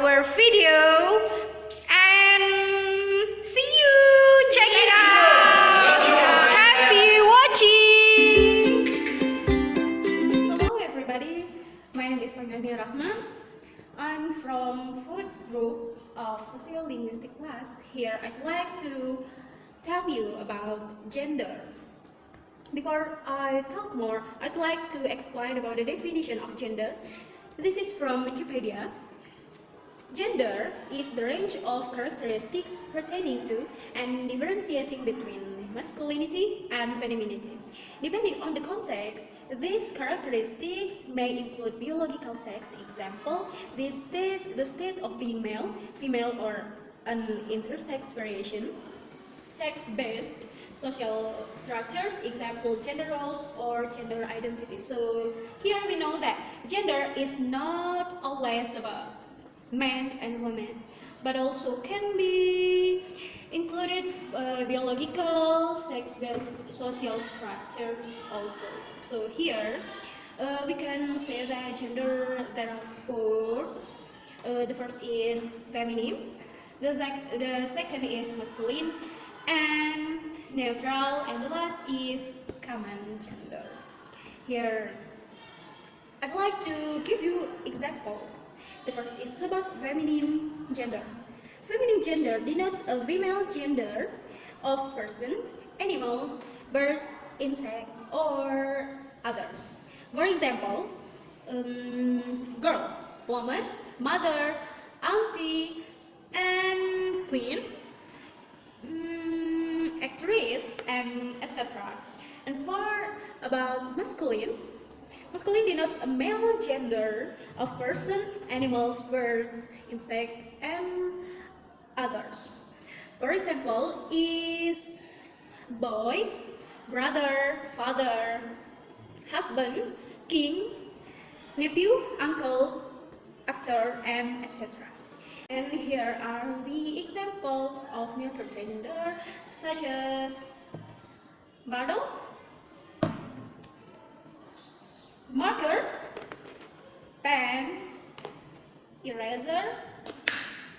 our video and see you. Check it out. Happy watching. Hello everybody. My name is Rahma. I'm from fourth group of Socio-linguistics Class. Here I'd like to tell you about gender. Before I talk more, I'd like to explain about the definition of gender. This is from Wikipedia. Gender is the range of characteristics pertaining to and differentiating between masculinity and femininity. Depending on the context, these characteristics may include biological sex, example, the state of being male, female, or an intersex variation, sex-based social structures, example, gender roles or gender identity. So here we know that gender is not always about men and women, but also can be included biological, sex-based social structures also. So here we can say that gender, there are four. The first is feminine, the second is masculine and neutral, and the last is common gender. Here I'd like to give you examples. The first is about feminine gender. Feminine gender denotes a female gender of person, animal, bird, insect, or others. For example, girl, woman, mother, auntie, and queen, actress, and etc. And for about masculine, masculine denotes a male gender of person, animals, birds, insect, and others. For example, is boy, brother, father, husband, king, nephew, uncle, actor, and etc. And here are the examples of neutral gender, such as bottle, marker, pen, eraser,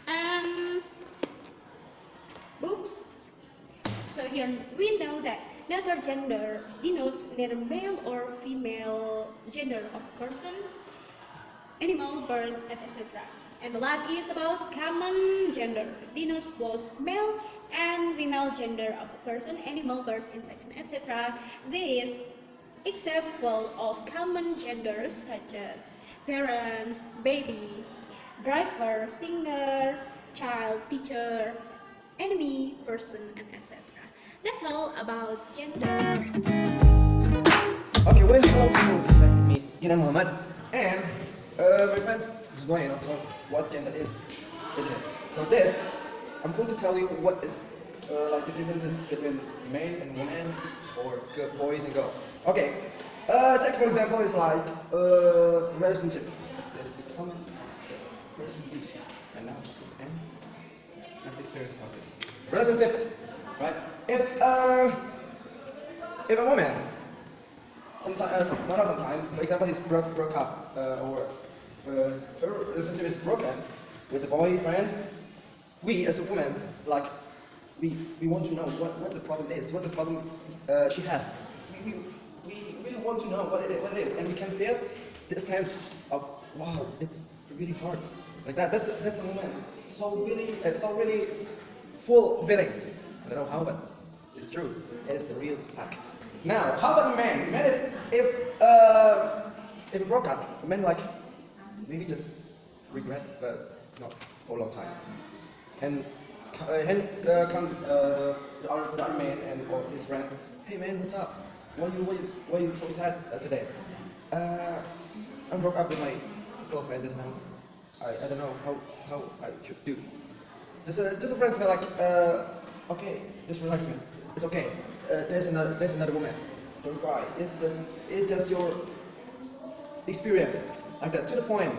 and books. So here we know that neutral gender denotes neither male or female gender of person, animal, birds, and etc. And the last is about common gender, denotes both male and female gender of a person, animal, birds, insect, etc. This example of common genders such as parents, baby, driver, singer, child, teacher, enemy, person, and etc. That's all about gender. Okay, well, hello people, let me meet Muhammad, and my friends explain on top what gender is, isn't it? So this, I'm going to tell you what is like the differences between men and women, or boys and girls. Okay, text for example is like relationship. There's the common person use, and now this M. Let's experience how this relationship, right? If a woman, sometimes, not sometimes, for example, he's broke up, or her relationship is broken with the boyfriend, we as a woman, like, we want to know what the problem is, what the problem she has. We really want to know what it is, and we can feel the sense of, wow, it's really hard. Like that. That's a moment so really full feeling. I don't know how, but it's true. It is the real fact. Now, how about men? Men is if it broke up, men like maybe just regret, but not for a long time. And comes the other man and or his friend. Hey man, what's up? Why you so sad today? I broke up with my girlfriend just now. I don't know how I should do. Just a friend feel like okay, just relax man. It's okay. There's another woman. Don't cry. It's just your experience like that, to the point,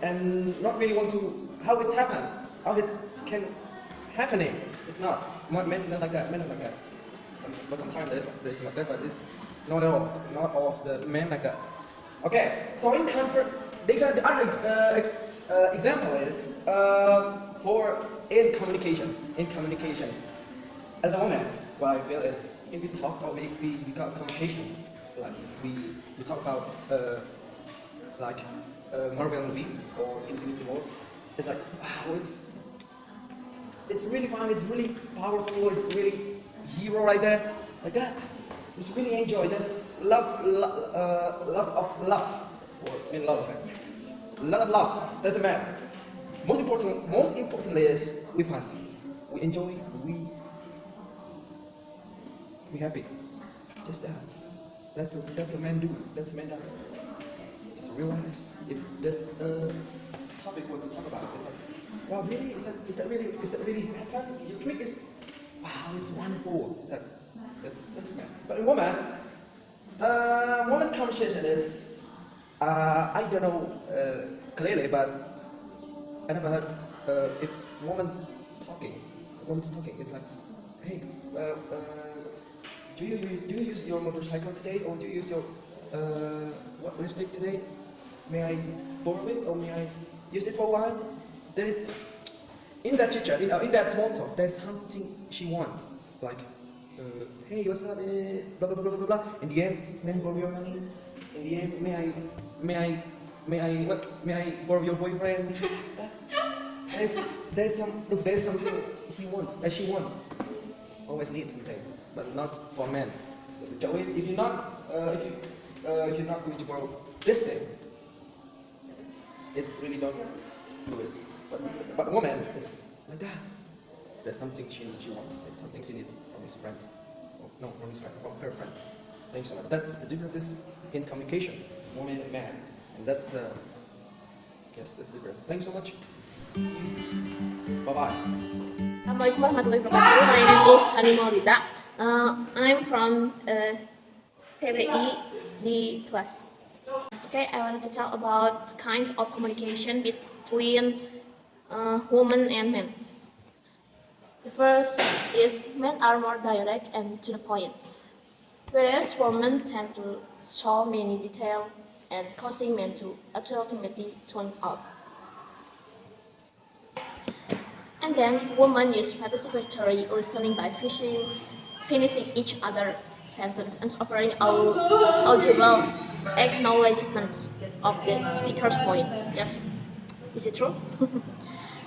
and not really want to how it's happened, how it can happening. It's not men not like that. Men not like that. But sometimes there's like that, but it's not all of the men like that. Okay, so in comfort, these are the other example is for in communication. In communication, as a woman, what I feel is if we talk or we got conversations, like we talk about like Marvel movie or Infinity War, it's like wow, it's really fun, it's really powerful, it's really hero right there, like that. It's really enjoy, just love, lot of love, or it's mean love, right? A lot of love, doesn't matter. Most importantly is we fun, we enjoy, we happy. Just that. That's a man do. That's a man does. Just realize if this topic what to talk about, it's like, wow, really? Is that really happen? Your trick is, wow, it's wonderful. That's man. But in woman conversation is, I don't know clearly, but I never heard if woman's talking, it's like, hey, do you use your motorcycle today, or do you use your what lipstick today? May I borrow it, or may I use it for a while? There is in that chit-chat, in that small talk, there's something she wants, like, hey, what's up? Blah blah blah blah blah. In the end, may I borrow your money? In the end, may I borrow your boyfriend? There's something he wants, that she wants. Always need something, but not for men. If you're not, if you're not going to borrow this thing, it's really don't do it. But a woman is like that. There's something she wants, there's something she needs from his friends. No, from her friends. Thanks so much. That's the differences in communication, woman and man, and that's the difference. Thanks so much. See you. Bye bye. Assalamualaikum warahmatullahi wabarakatuh. My name is Hani Maulida. I'm from PBI class. Okay, I wanted to talk about kinds of communication between women and men. The first is men are more direct and to the point, whereas women tend to show many details and causing men to ultimately tune out. And then women use participatory listening by finishing each other's sentence and offering audible acknowledgement of the speaker's point. Yes, is it true?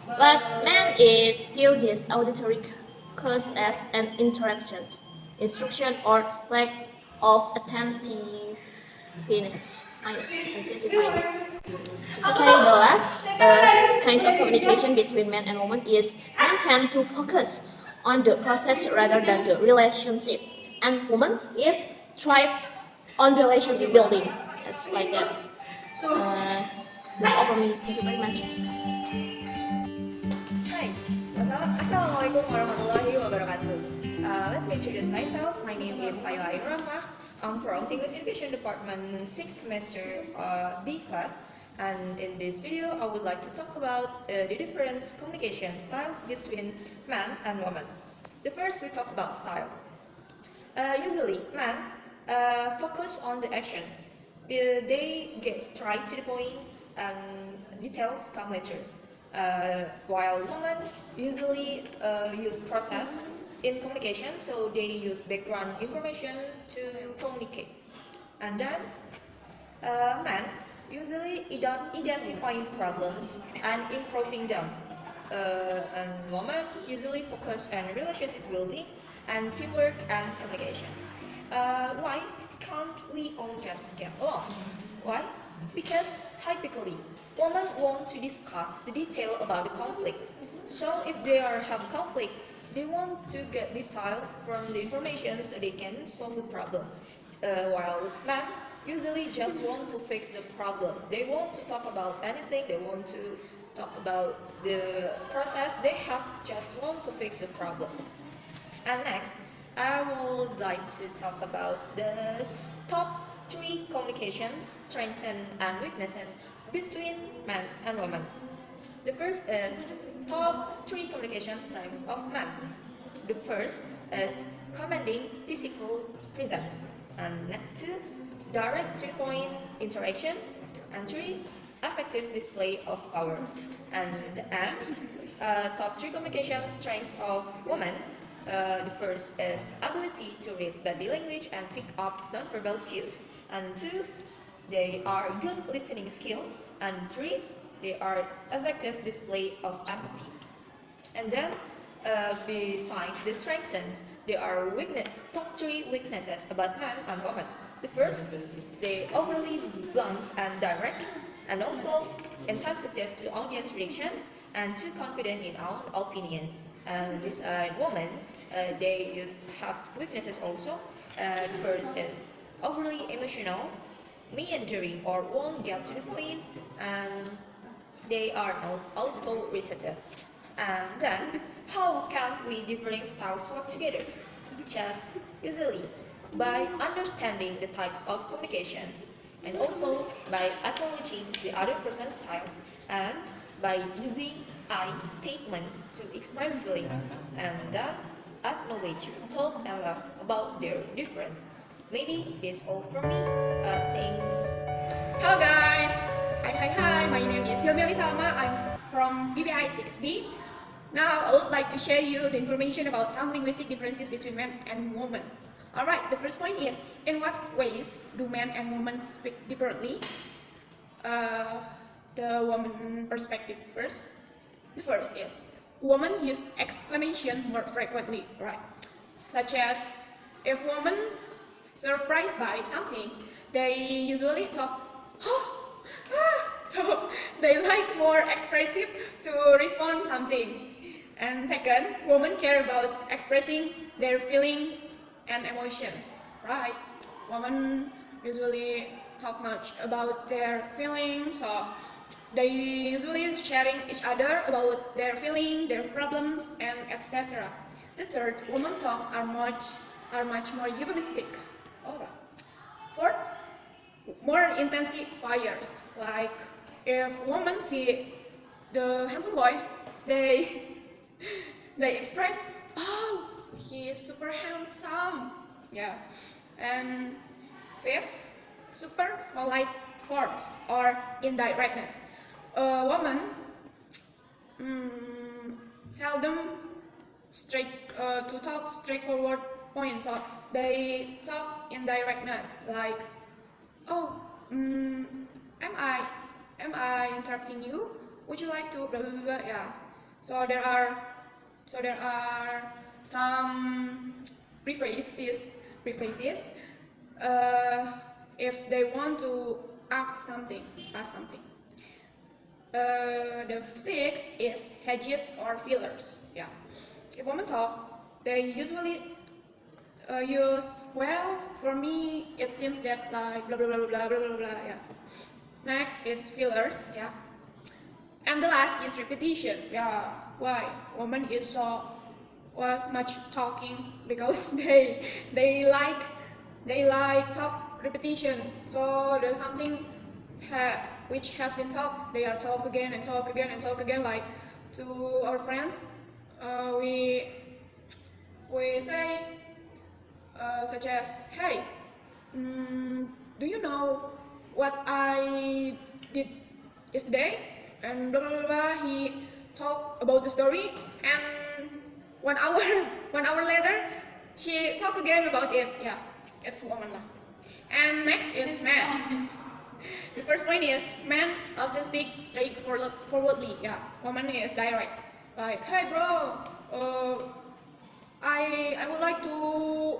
But men is view this auditory cues as an interruption, instruction, or lack of attentiveness. Okay, the last kinds of communication between men and women is men tend to focus on the process rather than the relationship, and women is thrive on relationship building. It's like that. That's all for me. Thank you very much. Hi, Assalamualaikum warahmatullahi wabarakatuh. Let me introduce myself. My name is Laila Ain Rahmah. I'm from English Education Department 6th semester B class. And in this video, I would like to talk about the different communication styles between man and woman. The first, we talk about styles. Usually, men focus on the action. They get straight to the point and details come later. While women usually use process in communication, so they use background information to communicate. And then men usually identifying problems and improving them. And women usually focus on relationship building and teamwork and communication. Why can't we all just get along? Why? Because typically, women want to discuss the detail about the conflict. So if they have conflict, they want to get details from the information so they can solve the problem. While men usually just want to fix the problem. They want to talk about anything, they want to talk about the process, they just want to fix the problem. And next, I would like to talk about the top 3 communications, strengths and weaknesses between men and women. The first is top 3 communication strengths of men. The first is commanding physical presence, and 2, direct to the point interactions, and 3, effective display of power. And top 3 communication strengths of women. The first is ability to read body language and pick up nonverbal cues. And 2, they are good listening skills. And 3, they are effective display of empathy. And then, besides the strengths, there are top 3 weaknesses about men and women. The first, they overly blunt and direct, and also insensitive to audience reactions, and too confident in own opinion. And beside women, they have weaknesses also. The first is overly emotional, meandering, or won't get to the point, and they are not authoritative. And then, how can we differing styles work together? Just easily by understanding the types of communications, and also by acknowledging the other person's styles, and by using I statements to express feelings, and then acknowledge, talk, and laugh about their difference. Maybe it's all from me. Thanks. Hello guys! Hi, my name is Hilmi Salma. I'm from BBI 6B. Now I would like to share you the information about some linguistic differences between men and women. Alright, the first point is, in what ways do men and women speak differently? The woman perspective first. The first is, women use exclamation more frequently, right? Such as, if women surprised by something, they usually talk, oh, ah, so they like more expressive to respond something. And second, women care about expressing their feelings and emotion, right? Women usually talk much about their feelings, so they usually sharing each other about their feelings, their problems, and etc. The third, women talks are much more euphemistic. Alright. Fourth, more intensifiers. Like if women see the handsome boy, they express, oh, he is super handsome. Yeah. And fifth, super polite forms or indirectness. A woman seldom to talk straightforward points, or they talk indirectness, like, oh, am I interrupting you? Would you like to blah blah blah? Yeah. So there are some prefaces. If they want to ask something. The sixth is hedges or fillers. Yeah. If women talk, they usually use, well, for me it seems that like blah blah blah blah blah blah blah. Yeah. Next is fillers. Yeah. And the last is repetition. Yeah. Why? Women is so much talking because they like talk repetition. So there's something which has been talked, they are talk again and talk again and talk again. Like to our friends, we say such as, hey, do you know what I did yesterday? And blah blah blah. He talked about the story, and 1 hour later, she talked again about it. Yeah, it's woman lah. And next is man. The first point is, men often speak straightforwardly. Yeah, woman is direct. Like, hey bro, I would like to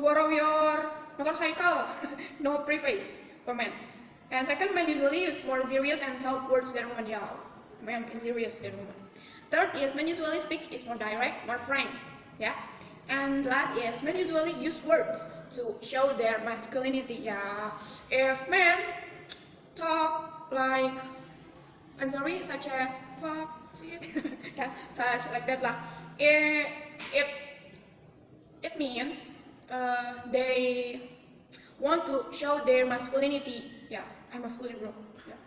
borrow your motorcycle. No preface for men. And second, men usually use more serious and talk words than women. Yeah, men is serious than women. Third is, men usually speak is more direct, more frank. Yeah. And last is, men usually use words to show their masculinity. Yeah. If men talk like, I'm sorry, such as fuck, shit, yeah, such like that lah. It means they want to show their masculinity. Yeah, I'm masculine, bro. Yeah.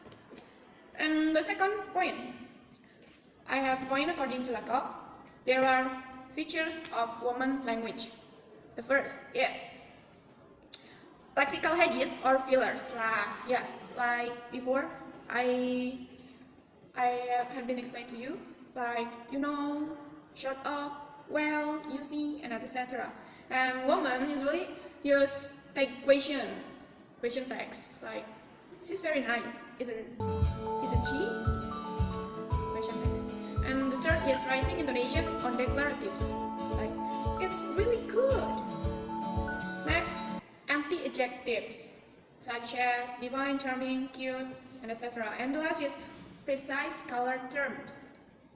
And the second point, I have point according to Lakoff. There are features of woman language. The first is lexical hedges or fillers. Yes, like before, I have been explained to you, like, shut up, well, you see, and etc. And women usually use take question tags, like, she's very nice, isn't she? Question tags. And the third is rising intonation on declaratives, like, it's really good. Next, empty adjectives, such as divine, charming, cute, and etc. And the last is precise color terms,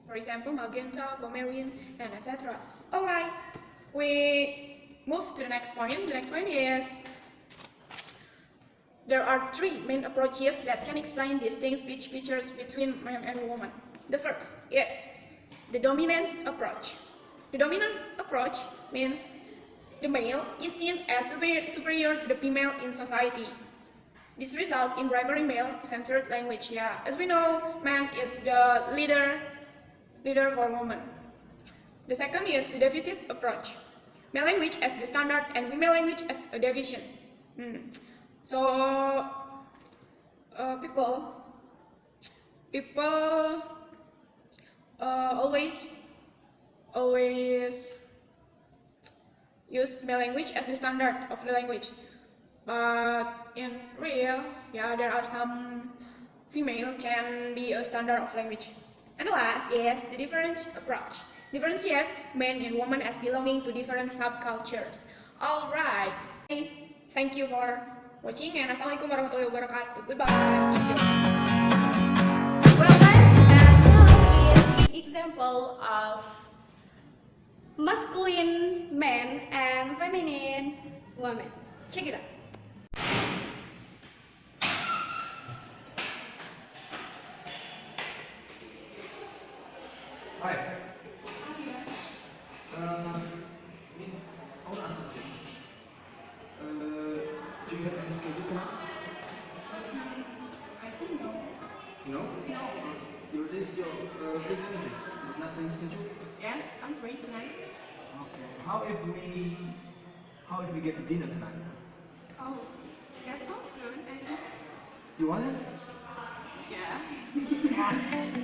for example, magenta, aquamarine, and etc. Alright, we move to the next point. The next point is there are three main approaches that can explain distinct features between man and woman. The first is the dominance approach. The dominant approach means the male is seen as superior to the female in society. This results in primary male-centered language. Yeah, as we know, man is the leader for woman. The second is the deficit approach. Male language as the standard and female language as a deviation. So people always use male language as the standard of the language, but in real, yeah, there are some female can be a standard of language. And the last is the difference approach. Differentiate men and women as belonging to different subcultures. Alright, thank you for watching and Assalamualaikum warahmatullahi wabarakatuh. Goodbye. Well, guys, and now is the example of masculine men and feminine women. Check it out. Hi. I want to ask something. Do you have any schedule tonight? I think no. No? No. Your presentation is nothing scheduled? Yes, I'm free tonight. Okay. How if we get the dinner tonight? Oh, that sounds good. I think. You want it? Yeah. Yes!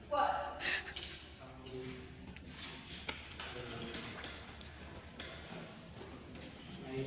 What? I